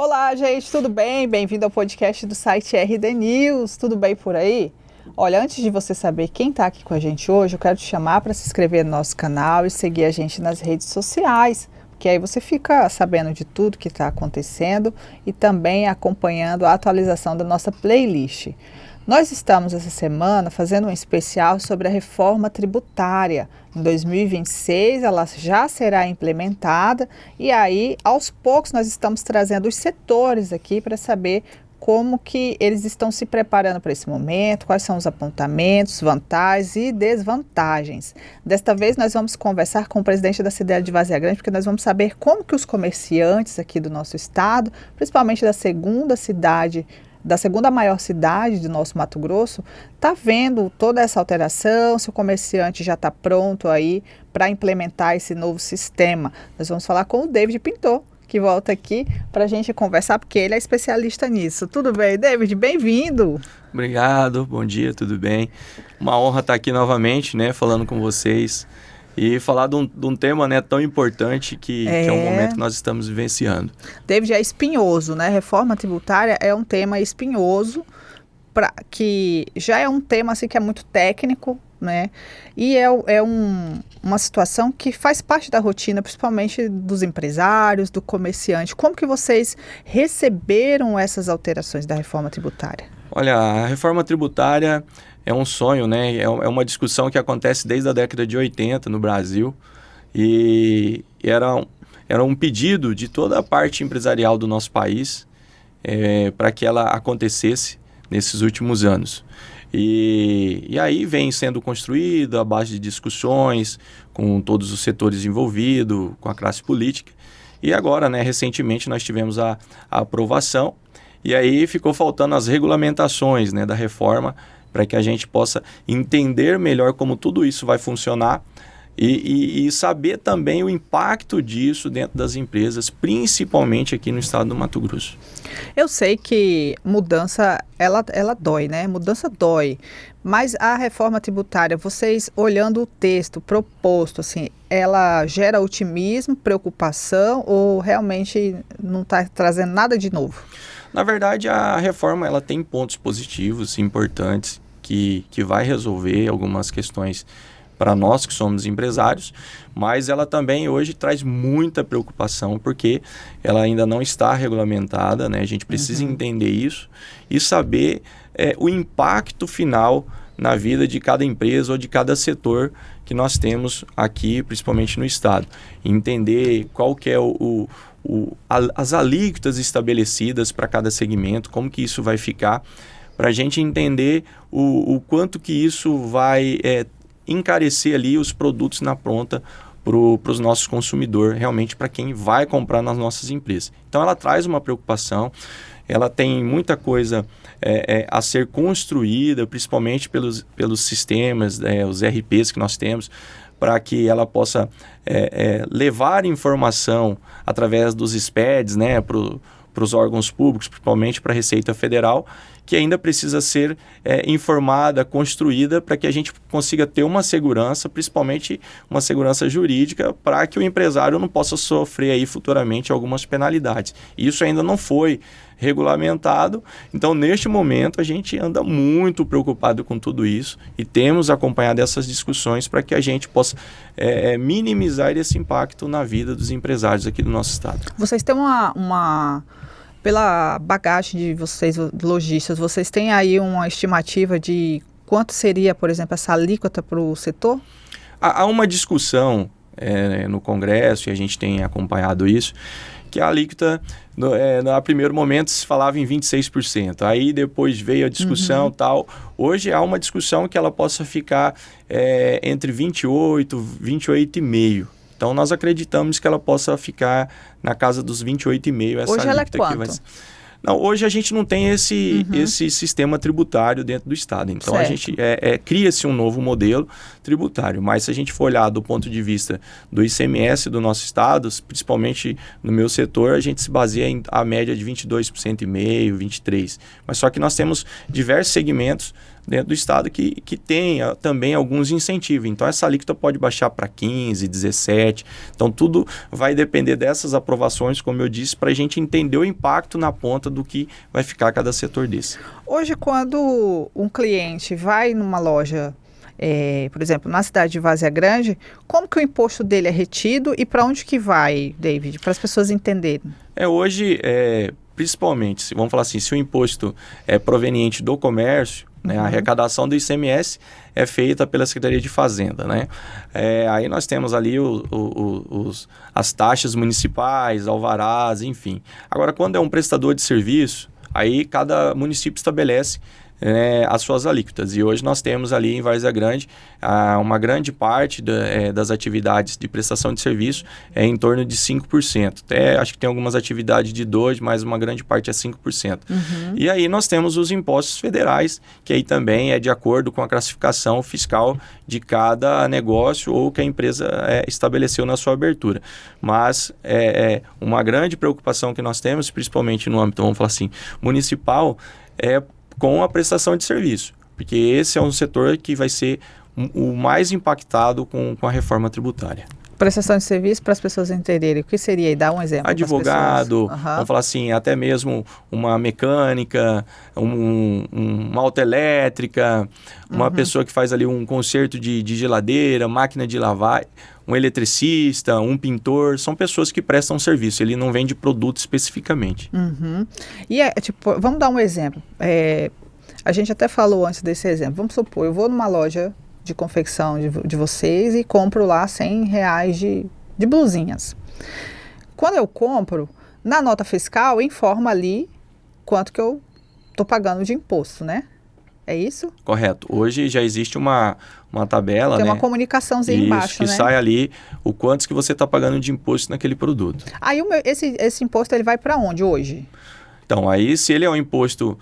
Olá, gente, tudo bem? Bem-vindo ao podcast do site RD News. Tudo bem por aí? Olha, antes de você saber quem está aqui com a gente hoje, eu quero te chamar para se inscrever no nosso canal e seguir a gente nas redes sociais, porque aí você fica sabendo de tudo que está acontecendo e também acompanhando a atualização da nossa playlist. Nós estamos essa semana fazendo um especial sobre a reforma tributária. Em 2026 ela já será implementada e aí aos poucos nós estamos trazendo os setores aqui para saber como que eles estão se preparando para esse momento, quais são os apontamentos, vantagens e desvantagens. Desta vez nós vamos conversar com o presidente da CDL de Várzea Grande, porque nós vamos saber como que os comerciantes aqui do nosso estado, principalmente da segunda maior cidade do nosso Mato Grosso, está vendo toda essa alteração, se o comerciante já está pronto aí para implementar esse novo sistema. Nós vamos falar com o David Pintor, que volta aqui para a gente conversar, porque ele é especialista nisso. Tudo bem, David? Bem-vindo! Obrigado, bom dia, tudo bem? Uma honra estar aqui novamente, né, falando com vocês e falar de um tema, né, tão importante que é um momento que nós estamos vivenciando. David, é espinhoso, né? Reforma tributária é um tema espinhoso, que já é um tema assim, que é muito técnico, né? E uma situação que faz parte da rotina, principalmente dos empresários, do comerciante. Como que vocês receberam essas alterações da reforma tributária? Olha, a reforma tributária é um sonho, né? É uma discussão que acontece desde a década de 80 no Brasil e era um pedido de toda a parte empresarial do nosso país para que ela acontecesse nesses últimos anos. E aí vem sendo construída a base de discussões com todos os setores envolvidos, com a classe política. E agora, né, recentemente, nós tivemos a aprovação e aí ficou faltando as regulamentações, né, da reforma para que a gente possa entender melhor como tudo isso vai funcionar e saber também o impacto disso dentro das empresas, principalmente aqui no estado do Mato Grosso. Eu sei que mudança, ela dói, né? Mudança dói, mas a reforma tributária, vocês olhando o texto proposto, assim, ela gera otimismo, preocupação ou realmente não está trazendo nada de novo? Na verdade, a reforma ela tem pontos positivos, importantes, que vai resolver algumas questões para nós que somos empresários, mas ela também hoje traz muita preocupação porque ela ainda não está regulamentada, né? A gente precisa entender isso e saber o impacto final na vida de cada empresa ou de cada setor que nós temos aqui, principalmente no estado. Entender qual que é as alíquotas estabelecidas para cada segmento, como que isso vai ficar, para a gente entender o quanto que isso vai encarecer ali os produtos na ponta para os nossos consumidores, realmente para quem vai comprar nas nossas empresas. Então ela traz uma preocupação, ela tem muita coisa a ser construída, principalmente pelos sistemas, os RPs que nós temos, para que ela possa levar informação através dos SPEDs, né, para os órgãos públicos, principalmente para a Receita Federal, que ainda precisa ser informada, construída, para que a gente consiga ter uma segurança, principalmente uma segurança jurídica, para que o empresário não possa sofrer aí futuramente algumas penalidades. Isso ainda não foi regulamentado, então neste momento a gente anda muito preocupado com tudo isso e temos acompanhado essas discussões para que a gente possa minimizar esse impacto na vida dos empresários aqui do nosso estado. Vocês têm pela bagagem de vocês, lojistas, vocês têm aí uma estimativa de quanto seria, por exemplo, essa alíquota para o setor? Há uma discussão no Congresso, e a gente tem acompanhado isso, que a alíquota, no primeiro momento, se falava em 26%. Aí depois veio a discussão tal. Hoje há uma discussão que ela possa ficar entre 28%, 28,5%. Então, nós acreditamos que ela possa ficar na casa dos 28,5%. Essa hoje ela é quanto? Não, hoje a gente não tem esse sistema tributário dentro do estado. Então, certo. A gente cria-se um novo modelo tributário. Mas se a gente for olhar do ponto de vista do ICMS do nosso estado, principalmente no meu setor, a gente se baseia em a média de 22,5%, 23%. Mas só que nós temos diversos segmentos dentro do estado que tem também alguns incentivos. Então, essa alíquota pode baixar para 15%, 17%. Então, tudo vai depender dessas aprovações, como eu disse, para a gente entender o impacto na ponta do que vai ficar cada setor desse. Hoje, quando um cliente vai numa loja, por exemplo, na cidade de Várzea Grande, como que o imposto dele é retido e para onde que vai, David? Para as pessoas entenderem. Hoje, principalmente, vamos falar assim, se o imposto é proveniente do comércio, né, a arrecadação do ICMS é feita pela Secretaria de Fazenda, né? Aí nós temos ali as taxas municipais, alvarás, enfim. Agora, quando é um prestador de serviço, aí cada município estabelece as suas alíquotas. E hoje nós temos ali em Várzea Grande uma grande parte das atividades de prestação de serviço em torno de 5%. Até acho que tem algumas atividades de 2%, mas uma grande parte é 5%. E aí nós temos os impostos federais, que aí também é de acordo com a classificação fiscal de cada negócio ou que a empresa estabeleceu na sua abertura. Mas uma grande preocupação que nós temos, principalmente no âmbito, vamos falar assim, municipal, com a prestação de serviço, porque esse é um setor que vai ser o mais impactado com a reforma tributária. Prestação de serviço, para as pessoas entenderem, o que seria? E dá um exemplo. Advogado, vamos falar assim, até mesmo uma mecânica, uma autoelétrica, uma pessoa que faz ali um conserto de geladeira, máquina de lavar, um eletricista, um pintor, são pessoas que prestam serviço, ele não vende produto especificamente. E vamos dar um exemplo. A gente até falou antes desse exemplo. Vamos supor, eu vou numa loja de confecção de vocês e compro lá R$100 de blusinhas. Quando eu compro, na nota fiscal, informa ali quanto que eu estou pagando de imposto, né? É isso? Correto. Hoje já existe uma tabela, tem uma comunicaçãozinha embaixo, que sai ali o quantos que você está pagando de imposto naquele produto. Aí esse imposto ele vai para onde hoje? Então, aí se ele é um imposto,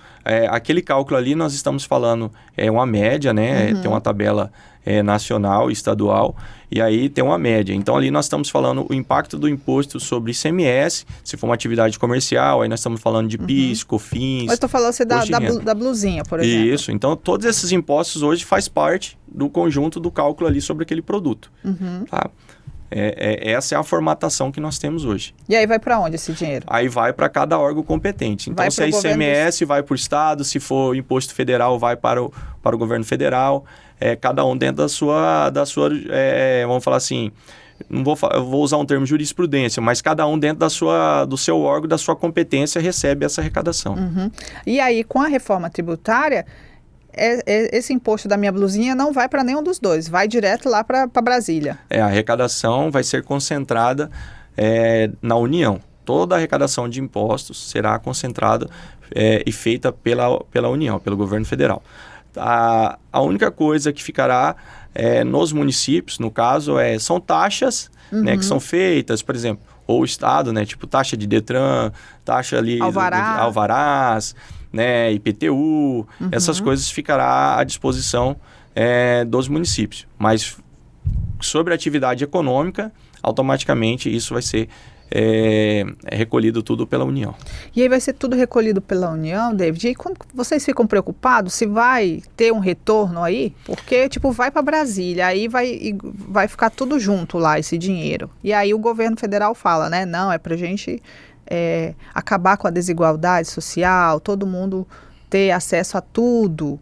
aquele cálculo ali nós estamos falando, uma média, né? Tem uma tabela nacional, estadual, e aí tem uma média. Então, ali nós estamos falando o impacto do imposto sobre ICMS, se for uma atividade comercial, aí nós estamos falando de PIS, COFINS. Mas estou falando assim, da blusinha, por exemplo. Isso, então todos esses impostos hoje faz parte do conjunto do cálculo ali sobre aquele produto. Tá? Essa é a formatação que nós temos hoje. E aí vai para onde esse dinheiro? Aí vai para cada órgão competente. Então, se é ICMS, vai para o Estado. Se for imposto federal, vai para o governo federal. Cada um dentro da sua vamos falar assim, eu vou usar um termo jurisprudência, mas cada um dentro do seu órgão, da sua competência, recebe essa arrecadação. E aí, com a reforma tributária, esse imposto da minha blusinha não vai para nenhum dos dois, vai direto lá para Brasília. A arrecadação vai ser concentrada na União. Toda a arrecadação de impostos será concentrada e feita pela União, pelo governo federal. A única coisa que ficará nos municípios, no caso, são taxas né, que são feitas, por exemplo, ou o Estado, né, tipo taxa de Detran, taxa ali alvarás, né, IPTU, essas coisas ficará à disposição dos municípios. Mas sobre a atividade econômica, automaticamente isso vai ser recolhido tudo pela União. E aí vai ser tudo recolhido pela União, David? E como vocês ficam preocupados se vai ter um retorno aí? Porque, vai para Brasília, aí vai ficar tudo junto lá, esse dinheiro. E aí o governo federal fala, né? Não, é pra gente acabar com a desigualdade social, todo mundo ter acesso a tudo.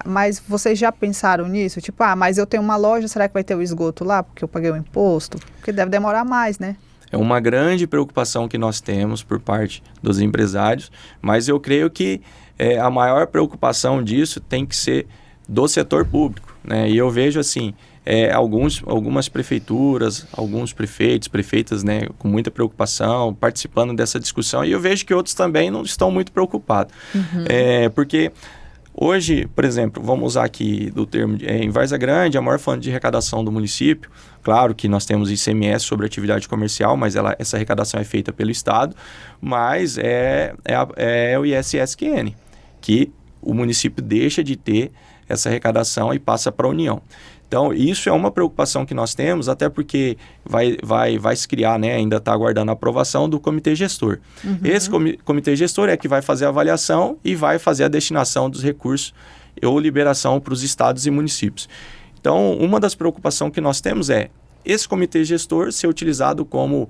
Mas vocês já pensaram nisso? Mas eu tenho uma loja, será que vai ter o esgoto lá porque eu paguei o imposto? Porque deve demorar mais, né? É uma grande preocupação que nós temos por parte dos empresários, mas eu creio que a maior preocupação disso tem que ser do setor público, né? E eu vejo assim, algumas prefeituras, alguns prefeitas, né, com muita preocupação, participando dessa discussão, e eu vejo que outros também não estão muito preocupados. Porque hoje, por exemplo, vamos usar aqui do termo, em Várzea Grande, a maior fonte de arrecadação do município, claro que nós temos ICMS sobre atividade comercial, mas essa arrecadação é feita pelo Estado, mas é o ISSQN, que o município deixa de ter essa arrecadação e passa para a União. Então, isso é uma preocupação que nós temos, até porque vai se criar, né, ainda está aguardando a aprovação do comitê gestor. Esse comitê gestor é que vai fazer a avaliação e vai fazer a destinação dos recursos ou liberação para os estados e municípios. Então, uma das preocupações que nós temos é esse comitê gestor ser utilizado como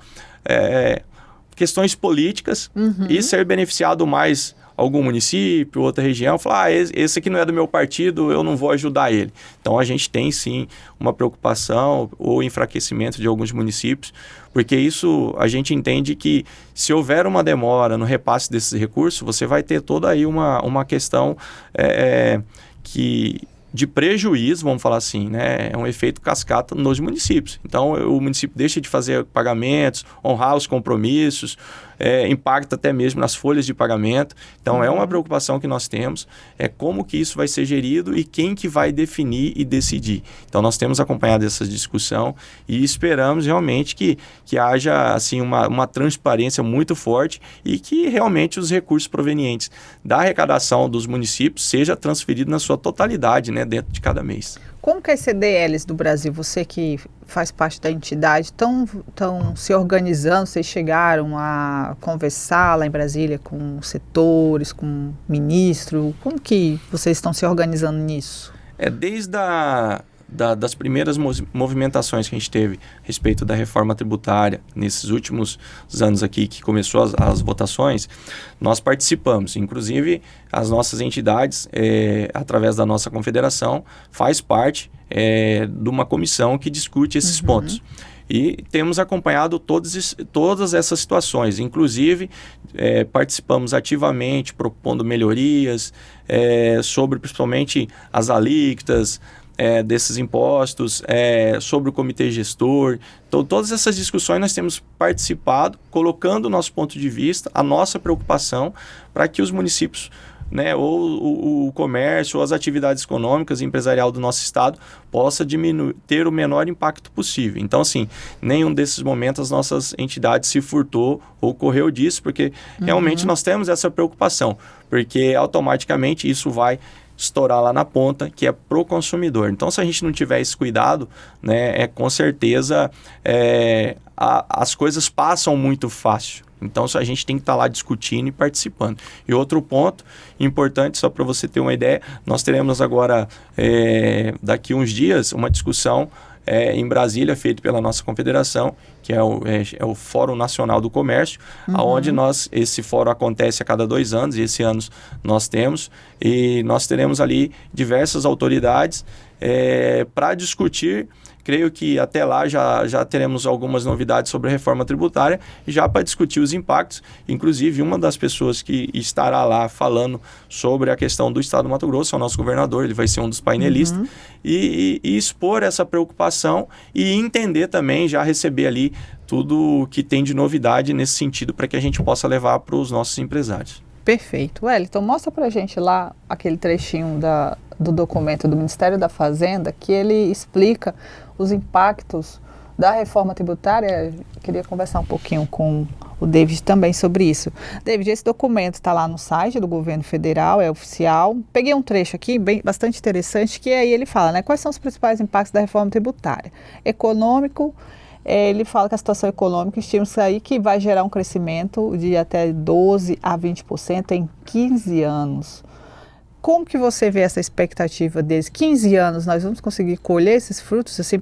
questões políticas e ser beneficiado mais algum município, outra região, falar, esse aqui não é do meu partido, eu não vou ajudar ele. Então, a gente tem, sim, uma preocupação ou enfraquecimento de alguns municípios, porque isso, a gente entende que se houver uma demora no repasse desses recursos, você vai ter toda aí uma questão de prejuízo, vamos falar assim, né? É um efeito cascata nos municípios. Então, o município deixa de fazer pagamentos, honrar os compromissos, impacta até mesmo nas folhas de pagamento. Então, é uma preocupação que nós temos, é como que isso vai ser gerido e quem que vai definir e decidir. Então, nós temos acompanhado essa discussão e esperamos realmente que haja assim, uma transparência muito forte e que realmente os recursos provenientes da arrecadação dos municípios seja transferido na sua totalidade, né, dentro de cada mês. Como que as CDLs do Brasil, você que faz parte da entidade, estão se organizando? Vocês chegaram a conversar lá em Brasília com setores, com ministro? Como que vocês estão se organizando nisso? Desde das primeiras movimentações que a gente teve a respeito da reforma tributária, nesses últimos anos aqui que começou as votações, nós participamos. Inclusive, as nossas entidades, através da nossa confederação, faz parte de uma comissão que discute esses pontos. E temos acompanhado todas essas situações. Inclusive, participamos ativamente, propondo melhorias sobre principalmente as alíquotas, desses impostos, sobre o comitê gestor. Então, todas essas discussões nós temos participado, colocando o nosso ponto de vista, a nossa preocupação, para que os municípios, né, ou o comércio, ou as atividades econômicas e empresarial do nosso estado possa ter o menor impacto possível. Então, assim, nenhum desses momentos as nossas entidades se furtou ou correu disso, porque realmente nós temos essa preocupação, porque automaticamente isso vai estourar lá na ponta, que é pro consumidor. Então, se a gente não tiver esse cuidado, né, com certeza as coisas passam muito fácil. Então, a gente tem que estar lá discutindo e participando. E outro ponto importante, só para você ter uma ideia, nós teremos agora, daqui uns dias, uma discussão em Brasília, feito pela nossa confederação, que é o Fórum Nacional do Comércio, onde esse fórum acontece a cada 2 anos, e esse ano nós temos, e nós teremos ali diversas autoridades para discutir. Creio que até lá já teremos algumas novidades sobre a reforma tributária, já para discutir os impactos. Inclusive, uma das pessoas que estará lá falando sobre a questão do Estado do Mato Grosso é o nosso governador, ele vai ser um dos painelistas, e expor essa preocupação e entender também, já receber ali tudo que tem de novidade nesse sentido, para que a gente possa levar para os nossos empresários. Perfeito. Wellington, mostra para a gente lá aquele trechinho do documento do Ministério da Fazenda, que ele explica os impactos da reforma tributária. Eu queria conversar um pouquinho com o David também sobre isso. David, esse documento está lá no site do governo federal, é oficial. Peguei um trecho aqui bastante interessante, que aí ele fala, né, quais são os principais impactos da reforma tributária. Econômico, ele fala que a situação econômica, estima-se aí que vai gerar um crescimento de até 12% a 20% em 15 anos. Como que você vê essa expectativa deles? 15 anos, nós vamos conseguir colher esses frutos? Assim,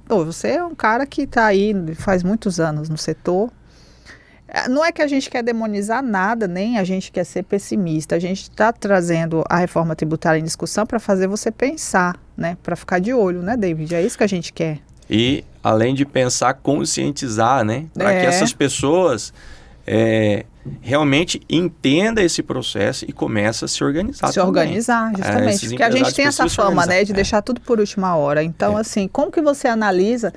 você é um cara que está aí faz muitos anos no setor. Não é que a gente quer demonizar nada, nem a gente quer ser pessimista. A gente está trazendo a reforma tributária em discussão para fazer você pensar, né? Para ficar de olho, né, David? É isso que a gente quer. E, além de pensar, conscientizar, né? Para que essas pessoas realmente entendam esse processo e comecem a se organizar. Se organizar, justamente. Porque a gente tem essa fama, né, de deixar tudo por última hora. Então, assim, como que você analisa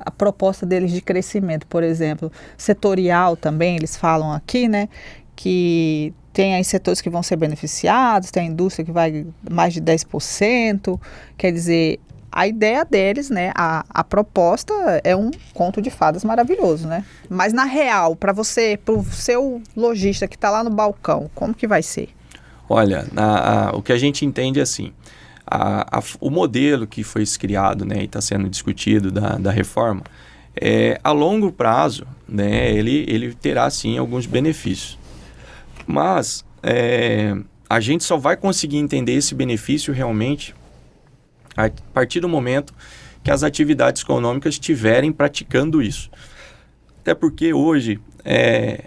a proposta deles de crescimento, por exemplo, setorial também, eles falam aqui, né, que tem aí setores que vão ser beneficiados, tem a indústria que vai mais de 10%, quer dizer, a ideia deles, né, a proposta é um conto de fadas maravilhoso, né? Mas na real, para o seu lojista que está lá no balcão, como que vai ser? Olha, o que a gente entende é assim, o modelo que foi criado, né, e está sendo discutido da reforma, a longo prazo, né, ele terá sim alguns benefícios. Mas a gente só vai conseguir entender esse benefício realmente a partir do momento que as atividades econômicas estiverem praticando isso. Até porque hoje é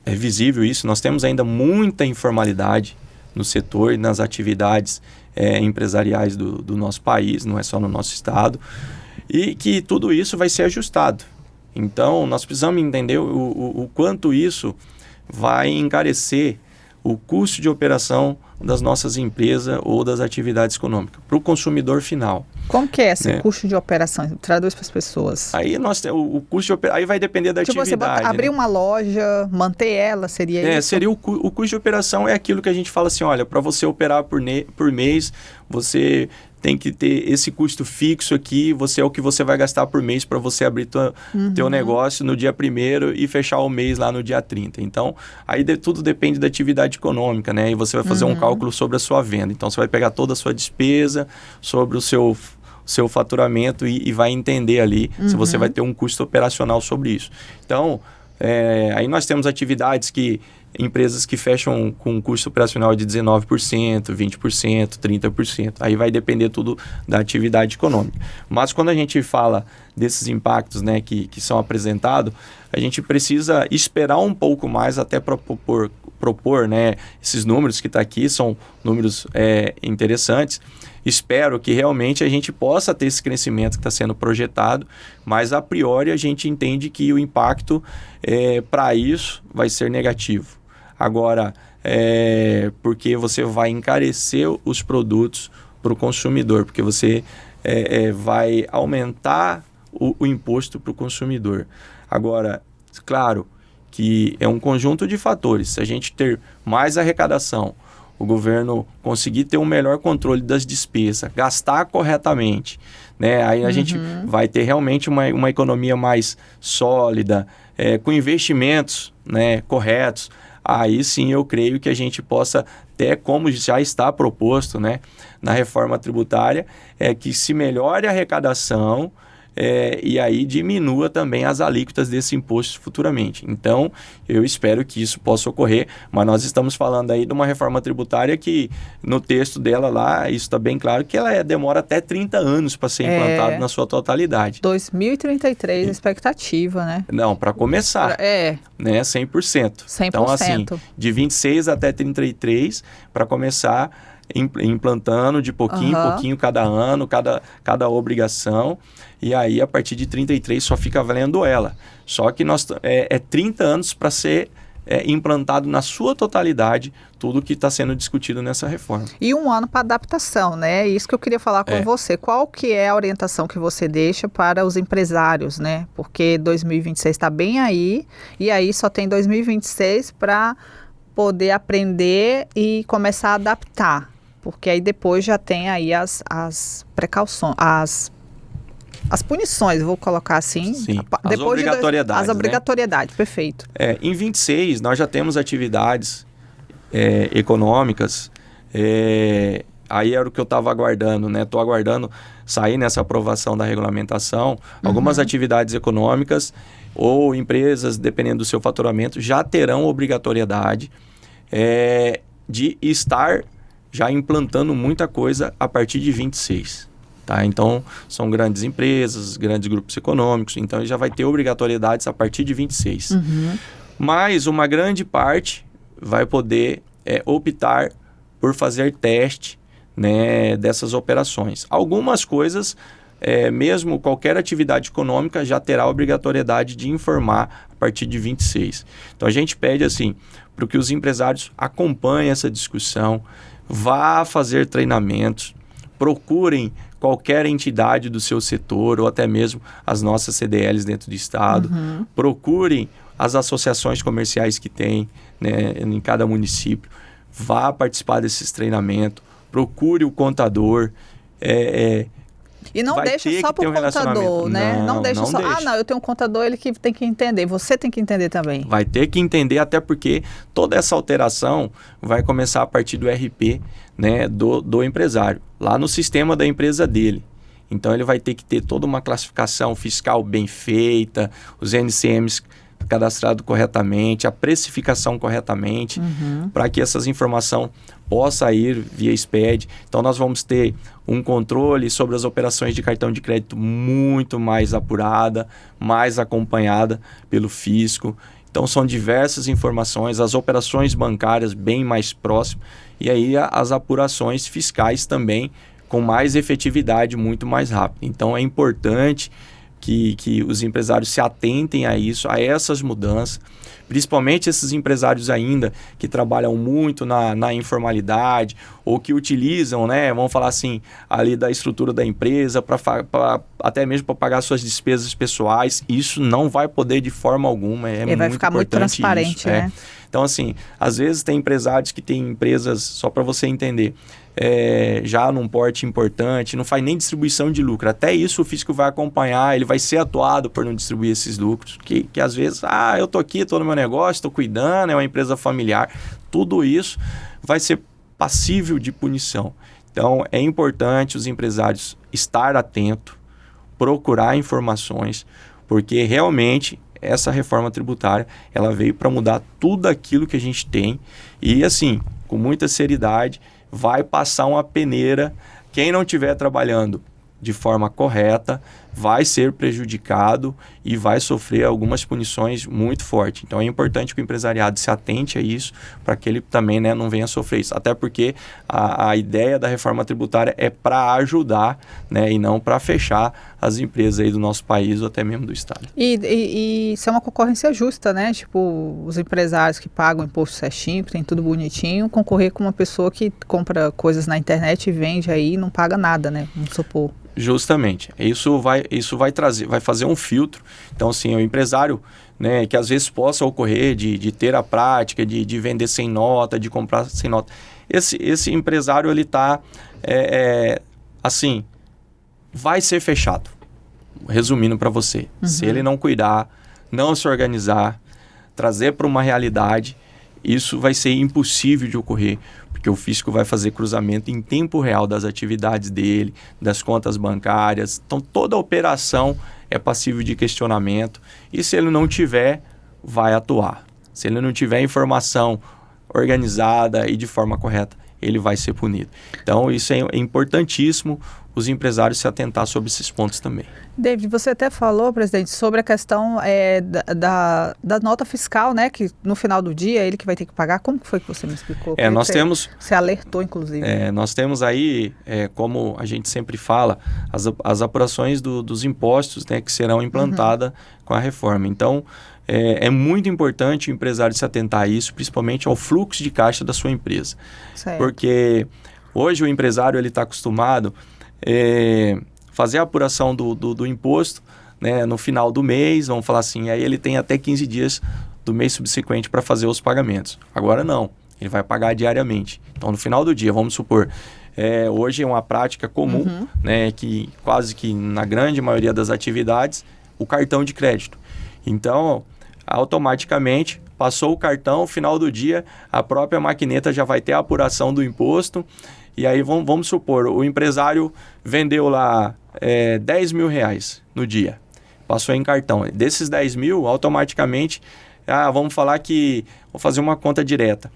visível isso, nós temos ainda muita informalidade no setor e nas atividades empresariais do nosso país, não é só no nosso estado, e que tudo isso vai ser ajustado. Então, nós precisamos entender o quanto isso vai encarecer o custo de operação das nossas empresas ou das atividades econômicas para o consumidor final. Como que é esse custo de operação? Traduz para as pessoas. Aí o custo de operação, aí vai depender da atividade. Você abrir uma loja, manter ela, seria isso? Seria o custo de operação é aquilo que a gente fala assim, olha, para você operar por mês, você tem que ter esse custo fixo aqui, é o que você vai gastar por mês para você abrir teu negócio no dia 1º e fechar o mês lá no dia 30. Então, aí tudo depende da atividade econômica, né? E você vai fazer um cálculo sobre a sua venda. Então, você vai pegar toda a sua despesa, sobre o seu faturamento e vai entender ali se você vai ter um custo operacional sobre isso. Então, aí nós temos empresas que fecham com um custo operacional de 19%, 20%, 30%. Aí vai depender tudo da atividade econômica. Mas quando a gente fala desses impactos, né, que são apresentados, a gente precisa esperar um pouco mais até para propor, né, esses números que estão aqui, são números interessantes. Espero que realmente a gente possa ter esse crescimento que está sendo projetado, mas a priori a gente entende que o impacto para isso vai ser negativo. Agora, porque você vai encarecer os produtos para o consumidor, porque você vai aumentar o imposto para o consumidor. Agora, claro que é um conjunto de fatores. Se a gente ter mais arrecadação, o governo conseguir ter um melhor controle das despesas, gastar corretamente, né? Aí a gente vai ter realmente uma economia mais sólida, com investimentos, né, corretos. Aí sim eu creio que a gente possa, até como já está proposto, né, na reforma tributária, que se melhore a arrecadação e aí diminua também as alíquotas desse imposto futuramente. Então, eu espero que isso possa ocorrer, mas nós estamos falando aí de uma reforma tributária que, no texto dela lá, isso está bem claro, que ela demora até 30 anos para ser implantada na sua totalidade. 2033, a expectativa, né? Não, para começar, né, 100%. Então, assim, de 26 até 33, para começar implantando de pouquinho em pouquinho cada ano, cada obrigação, e aí a partir de 33 só fica valendo ela. Só que 30 anos para ser implantado na sua totalidade tudo que está sendo discutido nessa reforma. E um ano para adaptação, né? Isso que eu queria falar com você. Qual que é a orientação que você deixa para os empresários, né? Porque 2026 está bem aí, e aí só tem 2026 para poder aprender e começar a adaptar. Porque aí depois já tem aí as precauções, as punições, vou colocar assim. Sim, as obrigatoriedades. As obrigatoriedades, né? Perfeito. Em 26, nós já temos atividades econômicas, aí era o que eu estava aguardando, né? Estou aguardando sair nessa aprovação da regulamentação. Algumas atividades econômicas ou empresas, dependendo do seu faturamento, já terão obrigatoriedade de estar já implantando muita coisa a partir de 26. Tá? Então, são grandes empresas, grandes grupos econômicos, então já vai ter obrigatoriedades a partir de 26. Mas uma grande parte vai poder optar por fazer teste, né, dessas operações. Algumas coisas, mesmo qualquer atividade econômica, já terá obrigatoriedade de informar a partir de 26. Então, a gente pede assim, para que os empresários acompanhem essa discussão, vá fazer treinamentos, procurem qualquer entidade do seu setor ou até mesmo as nossas CDLs dentro do estado, procurem as associações comerciais que tem, né, em cada município, vá participar desses treinamentos, procure o contador, e não deixa só para o contador, né? Não deixa só, eu tenho um contador, ele que tem que entender, você tem que entender também. Vai ter que entender, até porque toda essa alteração vai começar a partir do RP, né, do empresário, lá no sistema da empresa dele. Então ele vai ter que ter toda uma classificação fiscal bem feita, os NCMs cadastrado corretamente, a precificação corretamente, para que essas informações possam ir via SPED. Então, nós vamos ter um controle sobre as operações de cartão de crédito muito mais apurada, mais acompanhada pelo fisco. Então, são diversas informações, as operações bancárias bem mais próximas, e aí as apurações fiscais também com mais efetividade, muito mais rápido. Então, é importante que os empresários se atentem a isso, a essas mudanças, principalmente esses empresários ainda que trabalham muito na informalidade ou que utilizam, né, vamos falar assim, ali da estrutura da empresa até mesmo para pagar suas despesas pessoais. Isso não vai poder de forma alguma, Ele vai ficar muito transparente, isso, né? Então, assim, às vezes tem empresários que têm empresas, só para você entender, já num porte importante, não faz nem distribuição de lucro. Até isso o fisco vai acompanhar, ele vai ser atuado por não distribuir esses lucros. Que às vezes, eu estou aqui, estou no meu negócio, estou cuidando, é uma empresa familiar. Tudo isso vai ser passível de punição. Então, é importante os empresários estar atentos, procurar informações, porque realmente essa reforma tributária ela veio para mudar tudo aquilo que a gente tem e, assim, com muita seriedade, vai passar uma peneira. Quem não estiver trabalhando de forma correta vai ser prejudicado e vai sofrer algumas punições muito fortes. Então é importante que o empresariado se atente a isso para que ele também, né, não venha sofrer isso. Até porque a ideia da reforma tributária é para ajudar, né, e não para fechar as empresas aí do nosso país ou até mesmo do estado. E isso é uma concorrência justa, né? Tipo, os empresários que pagam imposto certinho, que tem tudo bonitinho, concorrer com uma pessoa que compra coisas na internet e vende aí e não paga nada, né? Vamos supor. Justamente. Isso vai trazer, vai fazer um filtro. Então, assim, o empresário, né, que às vezes possa ocorrer de ter a prática, de vender sem nota, de comprar sem nota. Esse empresário, ele está, assim, vai ser fechado. Resumindo para você. Se ele não cuidar, não se organizar, trazer para uma realidade, isso vai ser impossível de ocorrer, porque o fisco vai fazer cruzamento em tempo real das atividades dele, das contas bancárias. Então, toda a operação é passível de questionamento e se ele não tiver, vai atuar. Se ele não tiver informação organizada e de forma correta, ele vai ser punido. Então, isso é importantíssimo os empresários se atentar sobre esses pontos também. David, você até falou, presidente, sobre a questão da nota fiscal, né? Que no final do dia é ele que vai ter que pagar. Como que foi que você me explicou? Você alertou, inclusive. Nós temos aí, como a gente sempre fala, as apurações dos impostos, né, que serão implantadas com a reforma. Então, é muito importante o empresário se atentar a isso, principalmente ao fluxo de caixa da sua empresa. Certo. Porque hoje o empresário está acostumado fazer a apuração do imposto, né, no final do mês, vamos falar assim, aí ele tem até 15 dias do mês subsequente para fazer os pagamentos. Agora não, ele vai pagar diariamente. Então, no final do dia, vamos supor, hoje é uma prática comum, né, que quase que na grande maioria das atividades, o cartão de crédito. Então, automaticamente, passou o cartão, final do dia, a própria maquineta já vai ter a apuração do imposto. E aí, vamos supor, o empresário vendeu lá 10 mil reais no dia, passou em cartão. Desses 10 mil, automaticamente, vamos falar que, vou fazer uma conta direta,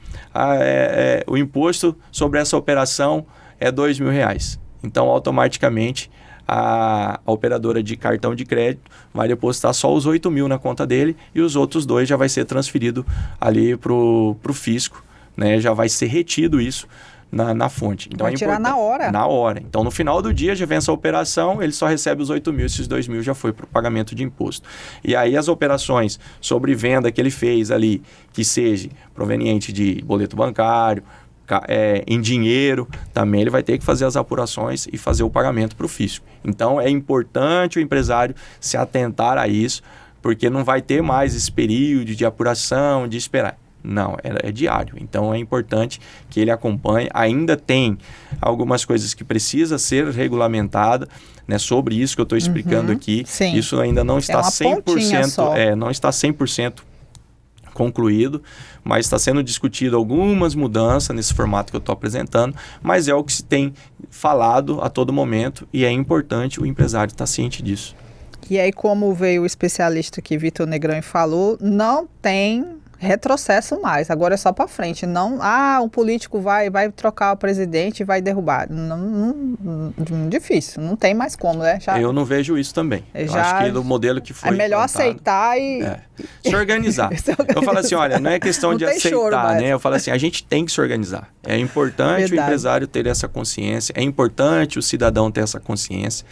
o imposto sobre essa operação é 2 mil reais. Então, automaticamente, a operadora de cartão de crédito vai depositar só os 8 mil na conta dele e os outros 2 já vai ser transferido ali para o fisco, né? Já vai ser retido isso na fonte. Então, vai tirar na hora. Na hora. Então, no final do dia, já vem essa operação, ele só recebe os 8 mil, esses 2 mil já foi para o pagamento de imposto. E aí, as operações sobre venda que ele fez ali, que seja proveniente de boleto bancário, em dinheiro, também ele vai ter que fazer as apurações e fazer o pagamento para o fisco. Então, é importante o empresário se atentar a isso, porque não vai ter mais esse período de apuração, de esperar. Não, é diário. Então, é importante que ele acompanhe. Ainda tem algumas coisas que precisa ser regulamentada, né, sobre isso que eu estou explicando aqui. Sim. Isso ainda não está 100%, não está 100% concluído, mas está sendo discutido algumas mudanças nesse formato que eu estou apresentando, mas é o que se tem falado a todo momento e é importante o empresário estar ciente disso. E aí, como veio o especialista aqui, Vitor Negrão, e falou, não tem retrocesso mais, agora é só para frente. Não, um político vai trocar o presidente e vai derrubar. Difícil, não tem mais como, né? Eu não vejo isso também. Eu acho que do modelo que foi é melhor implantado, aceitar e... se organizar. Eu falo assim, olha, não é questão de aceitar, né? Eu falo assim, a gente tem que se organizar. É importante o empresário ter essa consciência, é importante o cidadão ter essa consciência,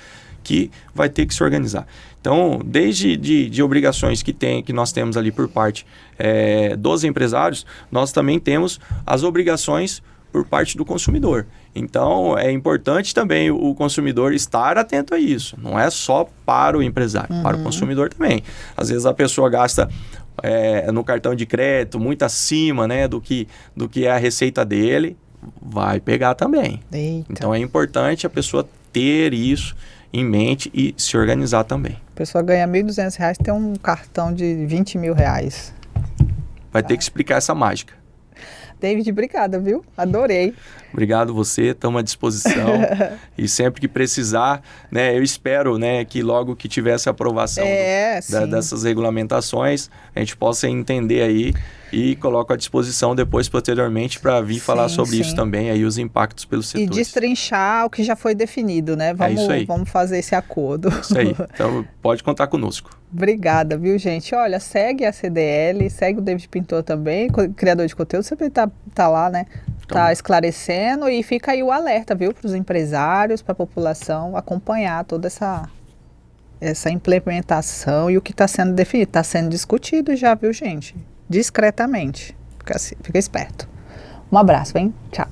que vai ter que se organizar. Então, desde de obrigações que nós temos ali por parte dos empresários, nós também temos as obrigações por parte do consumidor. Então, é importante também o consumidor estar atento a isso. Não é só para o empresário, para o consumidor também. Às vezes a pessoa gasta no cartão de crédito muito acima, né, do que é a receita dele, vai pegar também. Eita. Então, é importante a pessoa ter isso em mente e se organizar também. A pessoa ganha R$ 1.200, tem um cartão de R$20 mil. Vai ter que explicar essa mágica. David, obrigada, viu? Adorei. Obrigado você, estamos à disposição. E sempre que precisar, né, eu espero, né, que logo que tiver essa aprovação dessas regulamentações, a gente possa entender aí e coloco à disposição depois, posteriormente, para vir falar sobre isso também, aí os impactos pelos setores. E destrinchar o que já foi definido, né? Vamos fazer esse acordo. Isso aí. Então, pode contar conosco. Obrigada, viu, gente? Olha, segue a CDL, segue o David Pintor também, criador de conteúdo, sempre tá lá, né? Tá esclarecendo e fica aí o alerta, viu, para os empresários, para a população acompanhar toda essa implementação e o que está sendo definido. Está sendo discutido já, viu, gente? Discretamente. Fica esperto. Um abraço, hein? Tchau.